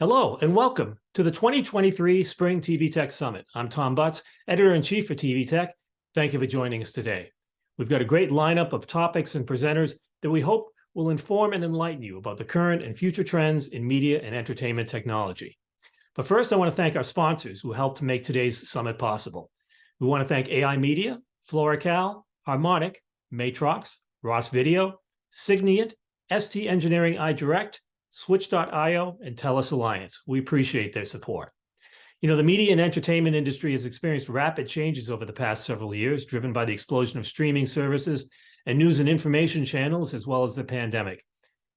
Hello and welcome to the 2023 Spring TV Tech Summit. I'm Tom Butts, Editor-in-Chief for TV Tech. Thank you for joining us today. We've got a great lineup of topics and presenters that we hope will inform and enlighten you about the current and future trends in media and entertainment technology. But first, I want to thank our sponsors who helped to make today's summit possible. We want to thank AI Media, Floracal, Harmonic, Matrox, Ross Video, Signiant, ST Engineering iDirect, Switch.io, and TELUS Alliance. We appreciate their support. You know, the media and entertainment industry has experienced rapid changes over the past several years, driven by the explosion of streaming services and news and information channels, as well as the pandemic.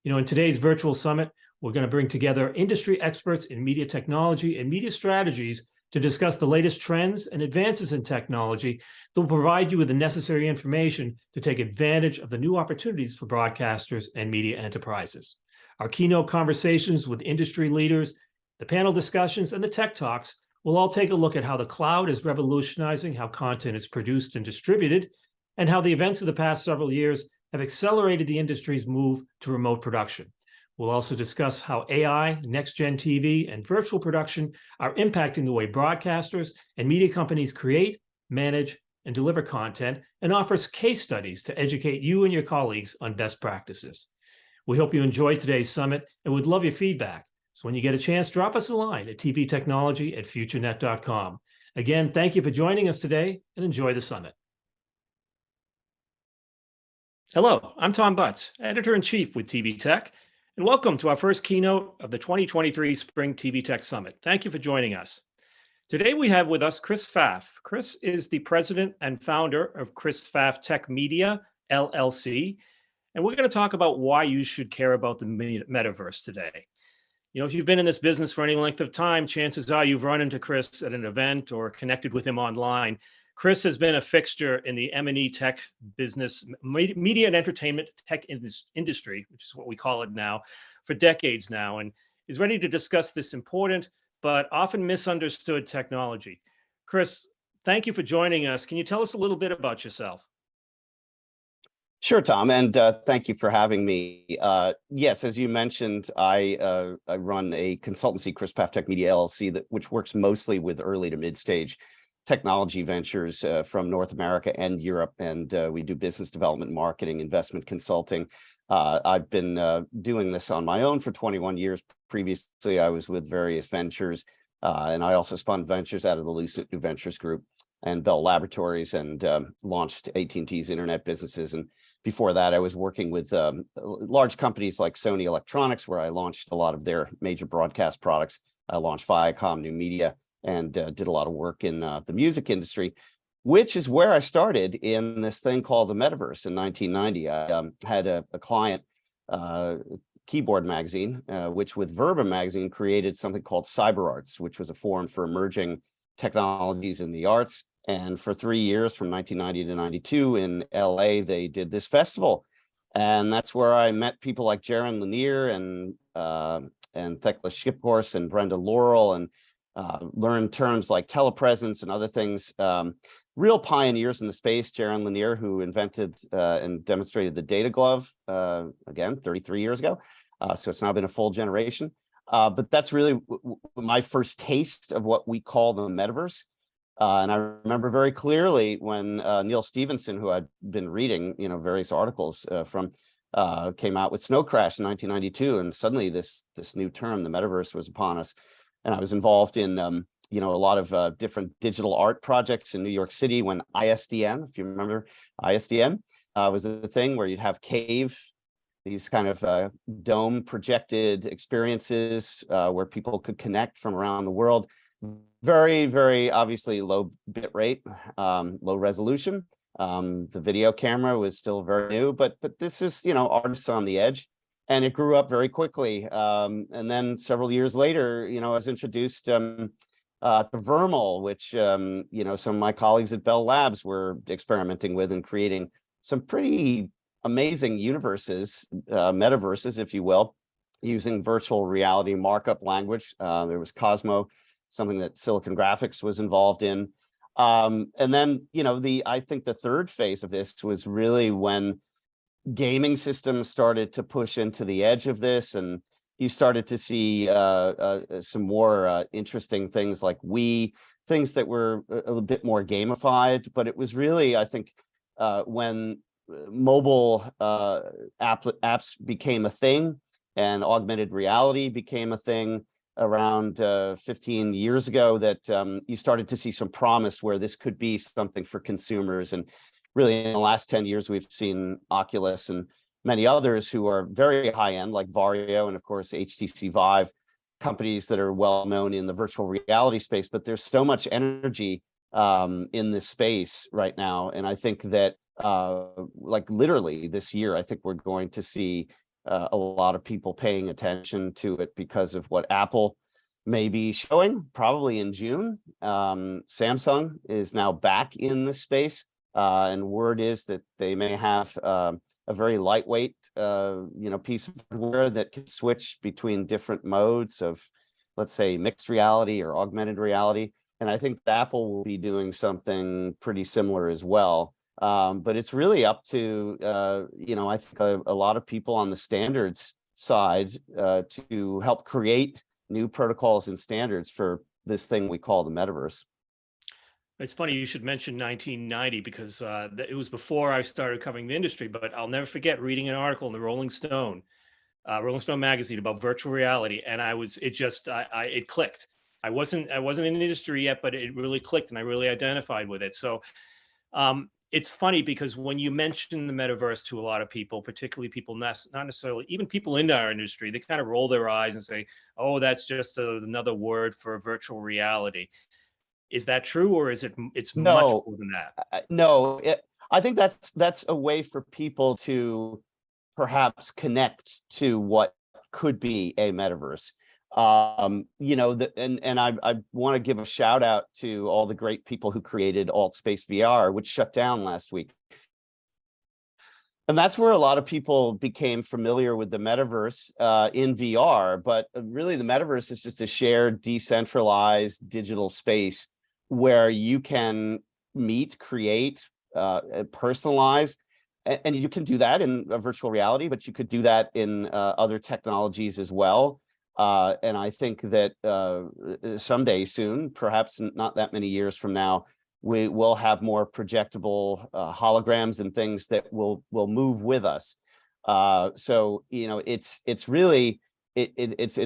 You know, in today's virtual summit, we're going to bring together industry experts in media technology and media strategies to discuss the latest trends and advances in technology that will provide you with the necessary information to take advantage of the new opportunities for broadcasters and media enterprises. Our keynote conversations with industry leaders, the panel discussions, and the tech talks will all take a look at how the cloud is revolutionizing how content is produced and distributed, and how the events of the past several years have accelerated the industry's move to remote production. We'll also discuss how AI, next-gen TV, and virtual production are impacting the way broadcasters and media companies create, manage, and deliver content, and offers case studies to educate you and your colleagues on best practices. We hope you enjoyed today's summit and would love your feedback. So when you get a chance, drop us a line at tvtechnology@futurenet.com. Again, thank you for joining us today and enjoy the summit. Hello, I'm Tom Butts, Editor-in-Chief with TV Tech, and welcome to our first keynote of the 2023 Spring TV Tech Summit. Thank you for joining us. Today we have with us Chris Pfaff. Chris is the president and founder of Chris Pfaff Tech Media LLC. And we're going to talk about why you should care about the metaverse today. You know, if you've been in this business for any length of time, chances are you've run into Chris at an event or connected with him online. Chris has been a fixture in the M&E tech business, media and entertainment tech industry, which is what we call it now, for decades now, and is ready to discuss this important but often misunderstood technology. Chris, thank you for joining us. Can you tell us a little bit about yourself? Sure, Tom, and thank you for having me. Yes, as you mentioned, I run a consultancy, Chris Pfaff Tech Media LLC, which works mostly with early to mid-stage technology ventures from North America and Europe, and we do business development, marketing, investment consulting. I've been doing this on my own for 21 years. Previously, I was with various ventures, and I also spun ventures out of the Lucent New Ventures Group and Bell Laboratories, and launched AT&T's internet businesses. And before that, I was working with large companies like Sony Electronics, where I launched a lot of their major broadcast products. I launched Viacom New Media and did a lot of work in the music industry, which is where I started in this thing called the Metaverse in 1990. I had a client, Keyboard magazine, which with Verba magazine created something called CyberArts, which was a forum for emerging technologies in the arts. And for 3 years, from 1990 to 92 in LA, they did this festival. And that's where I met people like Jaron Lanier and Thekla Shipcourse and Brenda Laurel, and learned terms like telepresence and other things. Real pioneers in the space, Jaron Lanier, who invented and demonstrated the data glove, again, 33 years ago. So it's now been a full generation. But that's really my first taste of what we call the metaverse. And I remember very clearly when Neil Stephenson, who I'd been reading, various articles from, came out with Snow Crash in 1992, and suddenly this new term, the metaverse, was upon us. And I was involved in, a lot of different digital art projects in New York City when ISDN, if you remember ISDN, was the thing where you'd have cave, these kind of dome projected experiences where people could connect from around the world. Very, very obviously low bit rate, low resolution. The video camera was still very new, but this is, artists on the edge, and it grew up very quickly. And then several years later, I was introduced to Vermal, which, some of my colleagues at Bell Labs were experimenting with and creating some pretty amazing universes, metaverses, if you will, using virtual reality markup language. There was Cosmo, something that Silicon Graphics was involved in. And then, I think the third phase of this was really when gaming systems started to push into the edge of this, and you started to see some more interesting things like things that were a little bit more gamified. But it was really, I think, when mobile apps became a thing and augmented reality became a thing around 15 years ago, that you started to see some promise where this could be something for consumers. And really, in the last 10 years, we've seen Oculus and many others who are very high end, like Vario and of course HTC Vive, companies that are well known in the virtual reality space. But there's so much energy in this space right now, and I think that like literally this year, I think we're going to see a lot of people paying attention to it because of what Apple may be showing probably in June. Samsung is now back in this space, and word is that they may have a very lightweight, piece of hardware that can switch between different modes of, let's say, mixed reality or augmented reality. And I think Apple will be doing something pretty similar as well. But it's really up to, I think a lot of people on the standards side to help create new protocols and standards for this thing we call the metaverse. It's funny you should mention 1990 because it was before I started covering the industry, but I'll never forget reading an article in the Rolling Stone magazine about virtual reality, and it clicked. I wasn't in the industry yet, but it really clicked, and I really identified with it. So it's funny because when you mention the metaverse to a lot of people, particularly people not necessarily even people in our industry, they kind of roll their eyes and say, "Oh, that's just another word for virtual reality." Is that true, or is it's much more than that? No, I think that's a way for people to perhaps connect to what could be a metaverse. I want to give a shout out to all the great people who created AltSpace VR, which shut down last week. And that's where a lot of people became familiar with the metaverse in VR. But really, the metaverse is just a shared, decentralized digital space where you can meet, create, personalize, and you can do that in a virtual reality, but you could do that in other technologies as well. And I think that someday soon, perhaps not that many years from now, we will have more projectable holograms and things that will move with us. So it's really it's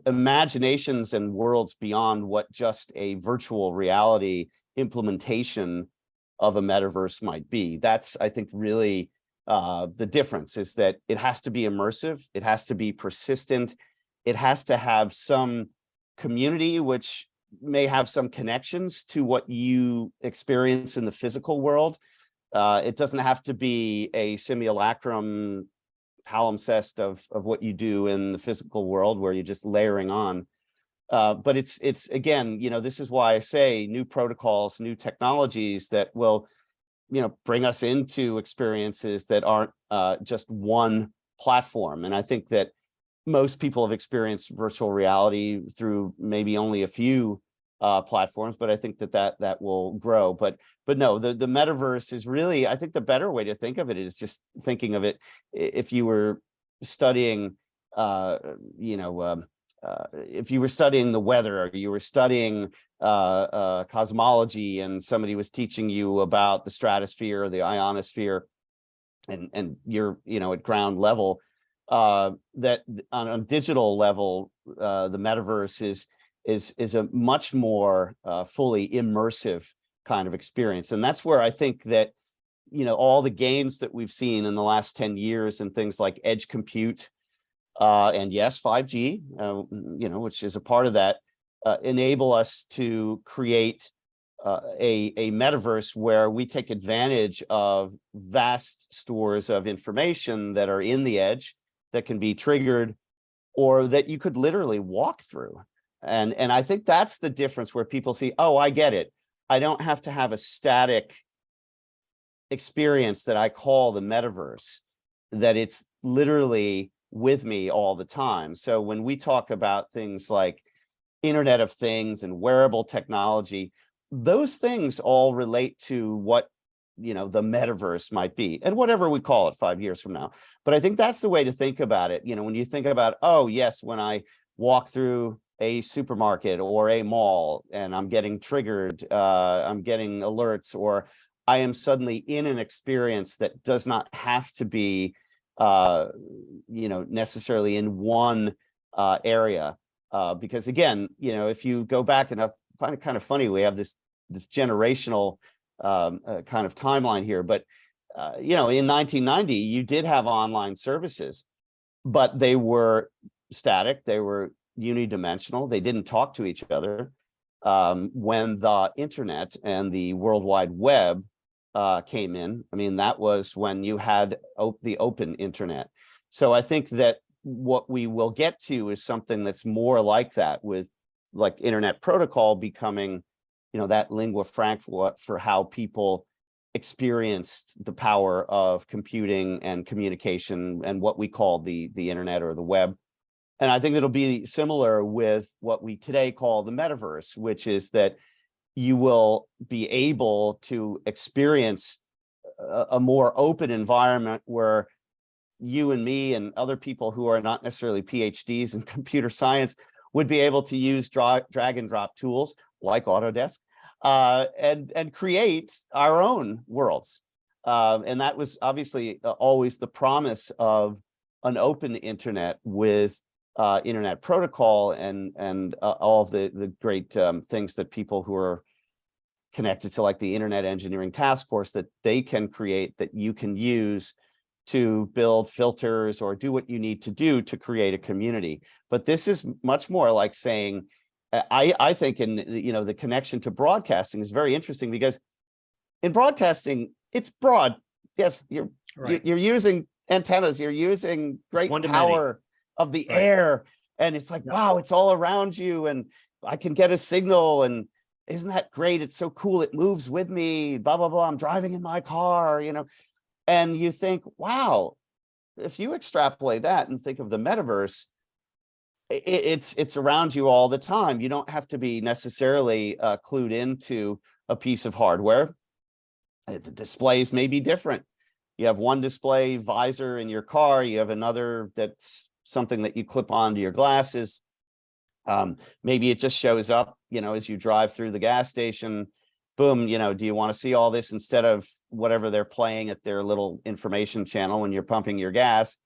imaginations and worlds beyond what just a virtual reality implementation of a metaverse might be. That's, I think, really the difference, is that it has to be immersive, it has to be persistent, it has to have some community which may have some connections to what you experience in the physical world. It doesn't have to be a simulacrum palimpsest of what you do in the physical world where you're just layering on. But it's again, this is why I say new protocols, new technologies that will, bring us into experiences that aren't just one platform. And I think that most people have experienced virtual reality through maybe only a few platforms, but I think that will grow. But no, the metaverse is really, I think the better way to think of it is just thinking of it if you were studying, if you were studying the weather, or you were studying cosmology, and somebody was teaching you about the stratosphere or the ionosphere, and you're at ground level, that on a digital level, the metaverse is a much more fully immersive kind of experience. And that's where I think that all the gains that we've seen in the last 10 years and things like edge compute, and yes, 5G, which is a part of that, enable us to create a metaverse where we take advantage of vast stores of information that are in the edge that can be triggered, or that you could literally walk through. And I think that's the difference, where people see, oh, I get it. I don't have to have a static experience that I call the metaverse, that it's literally with me all the time. So when we talk about things like Internet of Things and wearable technology, those things all relate to what the metaverse might be, and whatever we call it 5 years from now. But I think that's the way to think about it. When you think about, oh yes, when I walk through a supermarket or a mall and I'm getting triggered, I'm getting alerts, or I am suddenly in an experience that does not have to be, necessarily in one area. Because again, if you go back, and I find it kind of funny, we have this generational kind of timeline here, but in 1990, you did have online services, but they were static, they were unidimensional, they didn't talk to each other. When the internet and the World Wide Web came in, that was when you had the open internet. So I think that what we will get to is something that's more like that, with like internet protocol becoming, that lingua franca for how people experienced the power of computing and communication and what we call the internet or the web. And I think it'll be similar with what we today call the metaverse, which is that you will be able to experience a more open environment where you and me and other people who are not necessarily PhDs in computer science would be able to use drag and drop tools like Autodesk and create our own worlds. And that was obviously always the promise of an open internet with internet protocol and all of the great things that people who are connected to like the Internet Engineering Task Force, that they can create, that you can use to build filters or do what you need to do to create a community. But this is much more like saying, I think in the connection to broadcasting is very interesting, because in broadcasting, it's broad. Yes, you're using antennas, you're using great power of the air, and it's like, wow, it's all around you, and I can get a signal, and isn't that great? It's so cool, it moves with me, blah blah blah. I'm driving in my car, and you think, wow, if you extrapolate that and think of the metaverse, it's around you all the time. You don't have to be necessarily clued into a piece of hardware. The displays may be different. You have one display visor in your car, you have another that's something that you clip onto your glasses. Maybe it just shows up, as you drive through the gas station, boom, do you want to see all this instead of whatever they're playing at their little information channel when you're pumping your gas?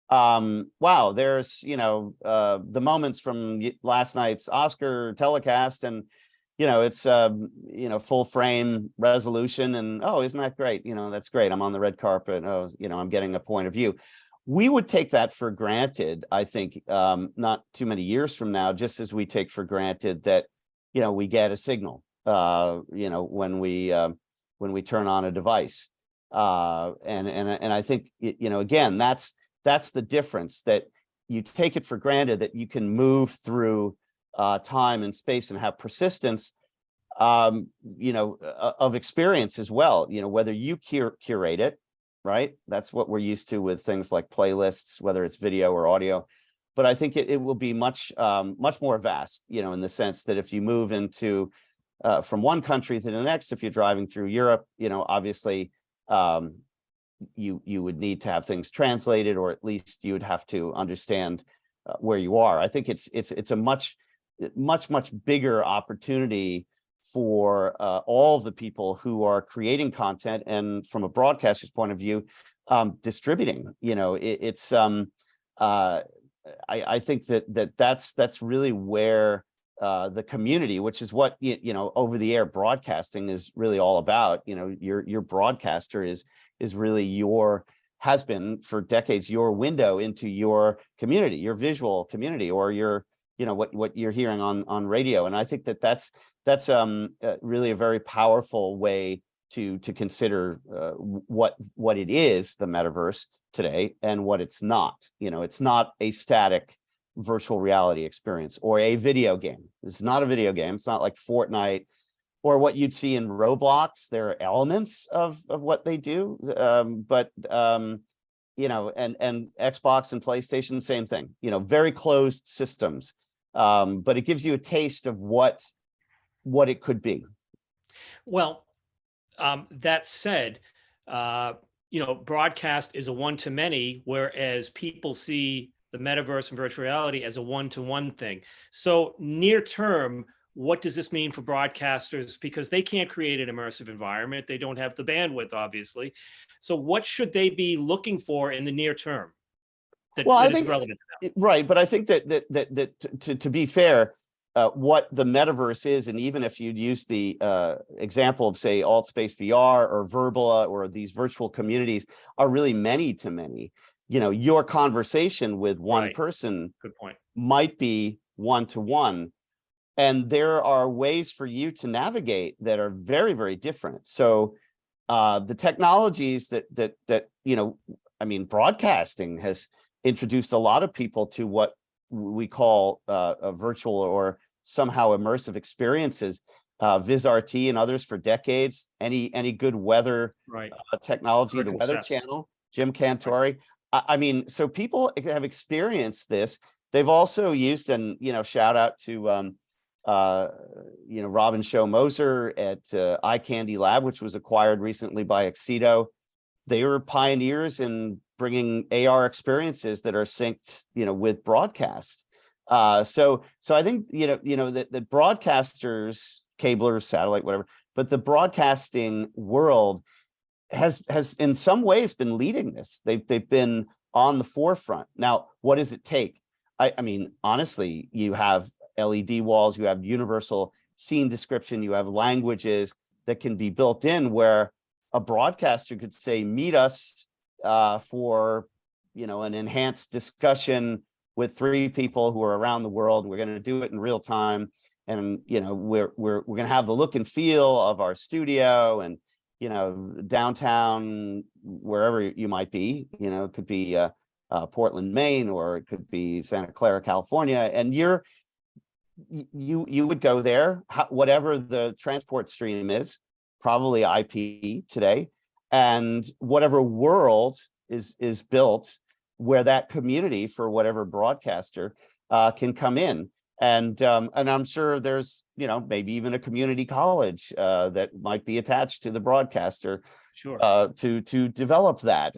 Wow, there's, the moments from last night's Oscar telecast, and, it's, full frame resolution, and, oh, isn't that great? That's great. I'm on the red carpet. Oh, I'm getting a point of view. We would take that for granted, I think, not too many years from now, just as we take for granted that, we get a signal, when we turn on a device. And I think, again, that's the difference, that you take it for granted that you can move through time and space and have persistence, of experience as well, whether you curate it, right? That's what we're used to with things like playlists, whether it's video or audio. But I think it will be much more vast, in the sense that if you move into from one country to the next, if you're driving through Europe, obviously you would need to have things translated, or at least you would have to understand where you are. I think it's a much bigger opportunity for all of the people who are creating content, and from a broadcaster's point of view, distributing. I think that's really where the community, which is what over the air broadcasting is really all about. Your broadcaster is really has been for decades your window into your community, your visual community, or your what you're hearing on radio. And I think that's really a very powerful way to consider what it is, the metaverse today, and what it's not. It's not a static virtual reality experience or a video game. It's not a video game. It's not like Fortnite or what you'd see in Roblox. There are elements of what they do, but and Xbox and PlayStation, same thing. Very closed systems, but it gives you a taste of what it could be. Well, That said, broadcast is a one-to-many, whereas people see the metaverse and virtual reality as a one-to-one thing. So near term, what does this mean for broadcasters? Because they can't create an immersive environment. They don't have the bandwidth, obviously. So what should they be looking for in the near term that, Well, I that is think relevant to them? right, but I think that to be fair, what the metaverse is, and even if you'd use the example of say Altspace VR or Verbala or these virtual communities are really many to many. Your conversation with one Right. person Good point. might be one-to-one, and there are ways for you to navigate that are very, very different. So the technologies that broadcasting has introduced a lot of people to what we call a virtual or somehow immersive experiences. VizRT and others for decades. Any good weather Right. technology, the Virtual Weather sets. Channel, Jim Cantori. So people have experienced this. They've also used, and shout out to Robin Show Moser at Eye Candy Lab, which was acquired recently by Excedo. They were pioneers in bringing AR experiences that are synced, with broadcast. So I think that broadcasters, cablers, satellite, whatever, but the broadcasting world has in some ways been leading this. They've been on the forefront. Now, what does it take? I mean, honestly, you have LED walls, you have universal scene description, you have languages that can be built in where a broadcaster could say, meet us for an enhanced discussion with 3 people who are around the world. We're going to do it in real time, and we're going to have the look and feel of our studio and downtown, wherever you might be. It could be Portland, Maine, or it could be Santa Clara, California, and you would go there, whatever the transport stream is, probably IP today, and whatever world is built where that community for whatever broadcaster can come in. And I'm sure there's, maybe even a community college that might be attached to the broadcaster. Sure. To develop that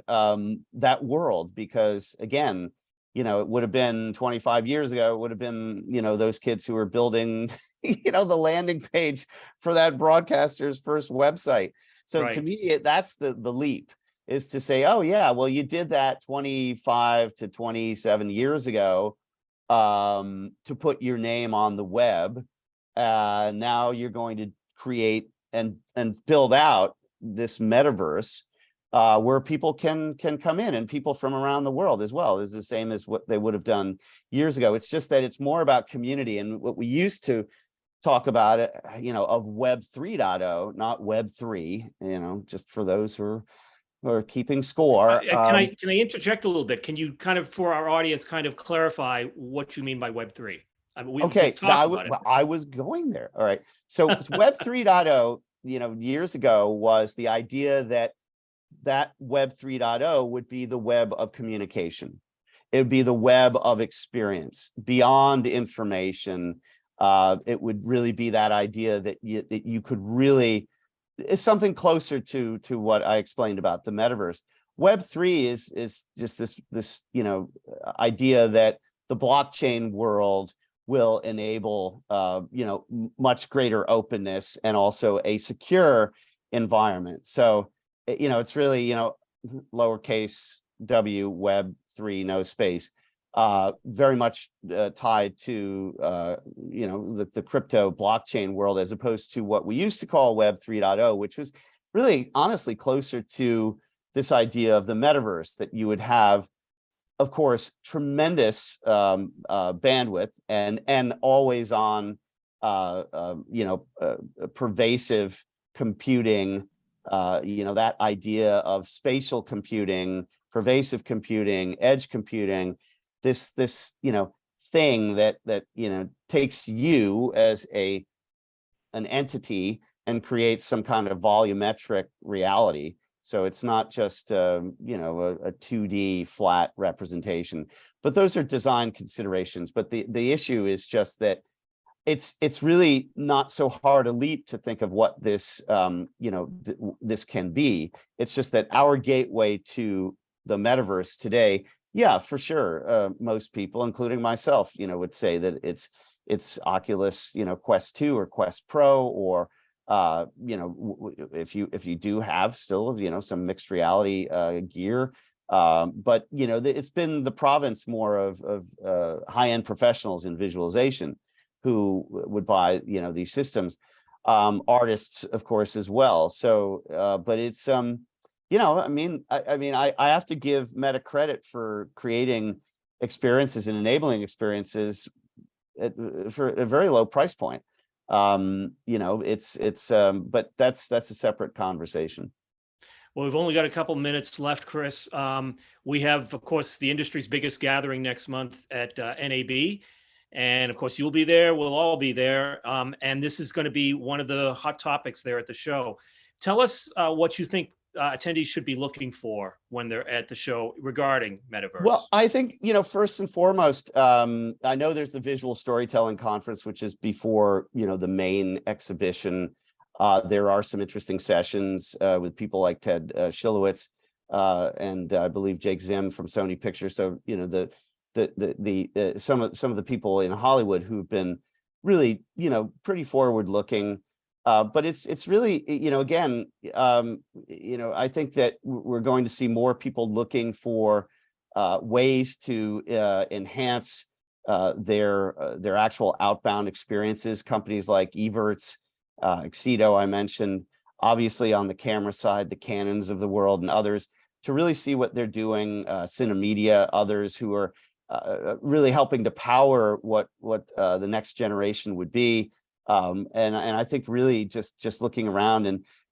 world, because again, it would have been 25 years ago, it would have been, those kids who were building, the landing page for that broadcaster's first website. So Right. to me, that's the leap, is to say, oh yeah, well, you did that 25 to 27 years ago to put your name on the web. Now you're going to create and build out this metaverse where people can come in, and people from around the world as well. Is the same as what they would have done years ago. It's just that it's more about community, and what we used to talk about it, of Web 3.0, not Web 3, just for those who are keeping score. Can I interject a little bit? Can you kind of, for our audience, kind of clarify what you mean by Web 3? Okay, I was going there. All right. So Web 3.0, years ago, was the idea that Web 3.0 would be the web of communication. It would be the web of experience beyond information. It would really be that idea that you could really, it's something closer to what I explained about the metaverse. Web 3 is just this idea that the blockchain world will enable much greater openness and also a secure environment. So it's really lowercase w, Web 3, no space, very much tied to the crypto blockchain world, as opposed to what we used to call Web 3.0, which was really honestly closer to this idea of the metaverse, that you would have, of course, tremendous bandwidth and always on pervasive computing, that idea of spatial computing, pervasive computing, edge computing, this thing that takes you as an entity and creates some kind of volumetric reality. So it's not just a 2D flat representation, but those are design considerations. But the issue is just that it's really not so hard a leap to think of what this this can be. It's just that our gateway to the metaverse today, yeah, for sure, most people, including myself, would say that it's Oculus, Quest 2 or Quest Pro, or if you do have still some mixed reality gear. But it's been the province more of high-end professionals in visualization who would buy these systems, artists of course as well. So but it's I have to give Meta credit for creating experiences and enabling experiences for a very low price point. But that's a separate conversation. Well, we've only got a couple minutes left, Chris. We have, of course, the industry's biggest gathering next month at NAB. And of course, you'll be there. We'll all be there. And this is going to be one of the hot topics there at the show. Tell us what you think attendees should be looking for when they're at the show regarding Metaverse. Well, I think, first and foremost, I know there's the Visual Storytelling Conference, which is before, the main exhibition. There are some interesting sessions with people like Ted Schilowitz and I believe Jake Zim from Sony Pictures. So, some of the people in Hollywood who've been really, pretty forward looking. But it's really, again, I think that we're going to see more people looking for ways to enhance their actual outbound experiences. Companies like Evertz, Excedo, I mentioned, obviously on the camera side, the Canons of the world and others, to really see what they're doing. Cinemedia, others who are really helping to power what the next generation would be. And I think really just looking around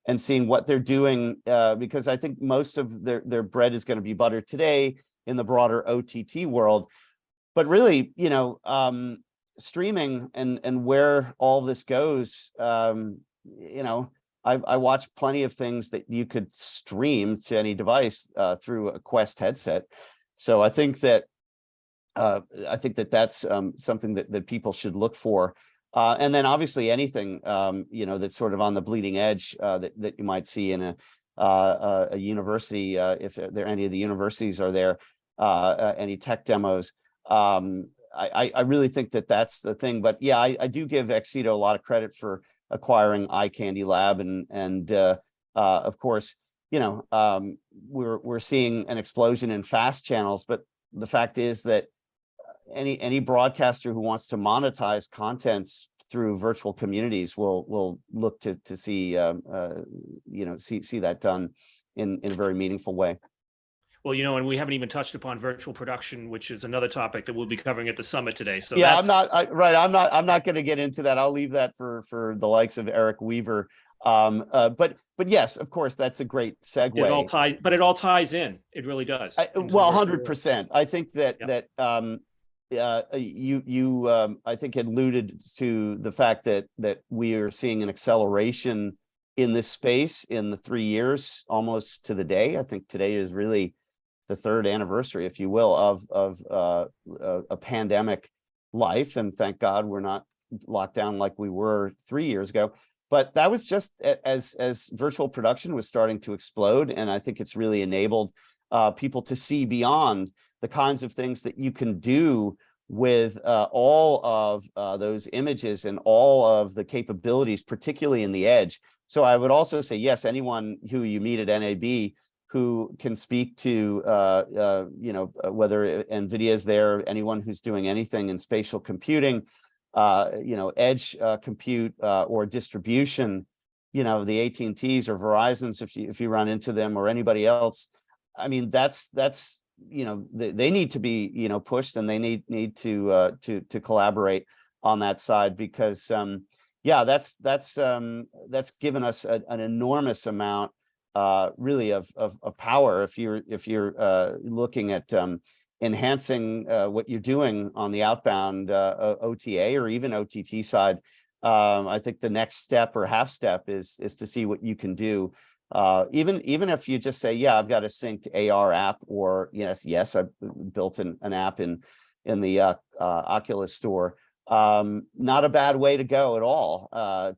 and seeing what they're doing, because I think most of their bread is going to be buttered today in the broader OTT world. But really, streaming and where all this goes, I watch plenty of things that you could stream to any device through a Quest headset. So I think that that's something that people should look for. And then obviously anything, that's sort of on the bleeding edge that you might see in a university, if there any of the universities are there, any tech demos. I really think that that's the thing. But yeah, I do give Excedo a lot of credit for acquiring Eye Candy Lab, and of course, we're seeing an explosion in fast channels. But the fact is that any broadcaster who wants to monetize content through virtual communities will look to see see that done in a very meaningful way. Well, and we haven't even touched upon virtual production, which is another topic that we'll be covering at the summit today. So yeah, I'm not going to get into that. I'll leave that for the likes of Eric Weaver. But yes, of course, that's a great segue. It all ties in. It really does. Well, 100%. I think that you I think alluded to the fact that we are seeing an acceleration in this space in the 3 years, almost to the day. I think today is really the third anniversary, if you will, of a pandemic life, and thank God we're not locked down like we were 3 years ago. But that was just as virtual production was starting to explode, and I think it's really enabled people to see beyond the kinds of things that you can do with all of those images and all of the capabilities, particularly in the edge. So I would also say, yes, anyone who you meet at NAB who can speak to, whether NVIDIA is there, anyone who's doing anything in spatial computing, edge compute or distribution, the AT&Ts or Verizons, if you run into them, or anybody else. I mean, that's they need to be pushed, and they need to collaborate on that side, because that's given us an enormous amount really of power if you're looking at enhancing what you're doing on the outbound OTA or even OTT side. I think the next step or half step is to see what you can do. Even if you just say, yeah, I've got a synced AR app, or yes, I've built an app in the Oculus store. not a bad way to go at all,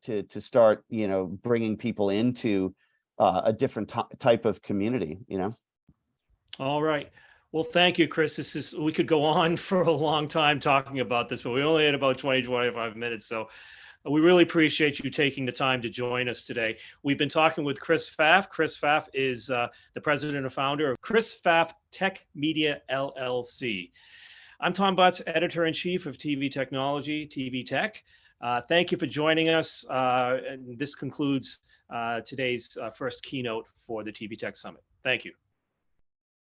to start, bringing people into a different type of community, All right. Well, thank you, Chris. We could go on for a long time talking about this, but we only had about 25 minutes. So we really appreciate you taking the time to join us today. We've been talking with Chris Pfaff. Chris Pfaff is the president and founder of Chris Pfaff Tech Media LLC. I'm Tom Butts, editor-in-chief of TV Technology, TV Tech. Thank you for joining us. And this concludes today's first keynote for the TV Tech Summit. Thank you.